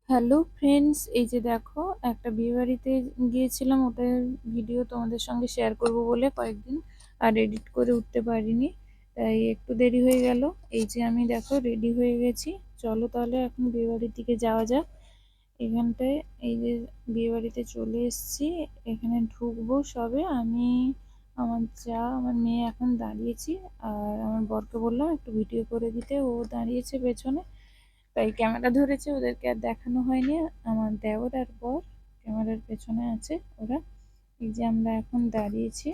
Hello friends, এই যে দেখো একটা বিয়েবাড়িতে গিয়েছিলাম। ওটার ভিডিও তোমাদের সঙ্গে শেয়ার করব বলে কয়েকদিন আর এডিট করে উঠতে পারিনি, তাই একটু দেরি হয়ে গেল। এই যে আমি দেখো রেডি হয়ে গেছি। চলো তাহলে এখন বিয়েবাড়ির দিকে যাওয়া যাক। এখানটায় এই যে বিয়েবাড়িতে চলে এসেছি, এখানে ঢুকবো সবে। আমি, আমার যা, আমার মেয়ে এখন দাঁড়িয়েছি। আর আমার বরকে বললাম একটু ভিডিও করে দিতে, ও দাঁড়িয়েছে পেছনে, তাই ক্যামেরা ধরেছে। ওদেরকে আর দেখানো হয়নি। আমার দেওর আর বর ক্যামেরার পেছনে আছে ওরা। এই যে আমরা এখন দাঁড়িয়েছি,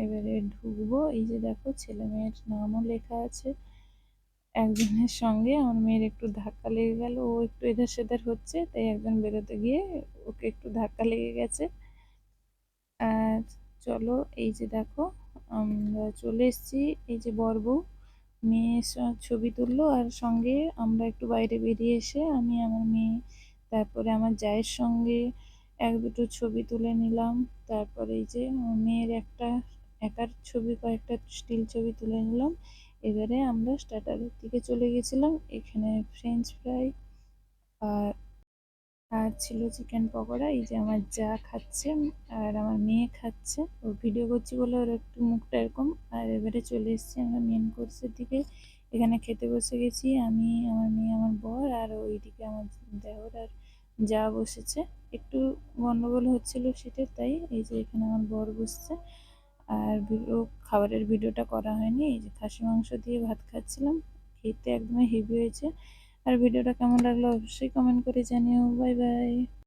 এবারে ঢুকবো। এই যে দেখো ছেলে মেয়ের নামও লেখা আছে। একজনের সঙ্গে আমার মেয়ের একটু ধাক্কা লেগে গেল, ও একটু এধার সেধার হচ্ছে, তাই একজন বেরোতে গিয়ে ওকে একটু ধাক্কা লেগে গেছে। আর চলো, এই যে দেখো আমরা চলে এসেছি। এই যে বর বউ মেয়ের ছবি তুললো, আর সঙ্গে আমরা একটু বাইরে বেরিয়ে এসে আমি, আমার মেয়ে, তারপরে আমার জায়ের সঙ্গে এক দুটো ছবি তুলে নিলাম। তারপরে এই যে আমার মেয়ের একটা একার ছবি, কয়েকটা স্টিল ছবি তুলে নিলাম। এবারে আমরা স্টার্টারের দিকে চলে গেছিলাম। এখানে ফ্রেঞ্চ ফ্রাই আর আর ছিল চিকেন পকোড়া। এই যে আমার যা খাচ্ছে আর আমার মেয়ে খাচ্ছে, ও ভিডিও করছি বলে ওর একটু মুখটা এরকম। আর এবারে চলে এসেছি আমরা মেন কোর্সের দিকে। এখানে খেতে বসে গেছি আমি, আমার মেয়ে, আমার বর, আর ওইদিকে আমার দেওর আর যা বসেছে। একটু গন্ডগোল হচ্ছিল সেটা, তাই এই যে এখানে আমার বর বসছে। আর ও খাবারের ভিডিওটা করা হয়নি। এই যে খাসি মাংস দিয়ে ভাত খাচ্ছিলাম, খেতে একদমই হেভি হয়েছে। আর ভিডিওটা কেমন লাগলো অবশ্যই কমেন্ট করে জানিও। Bye bye.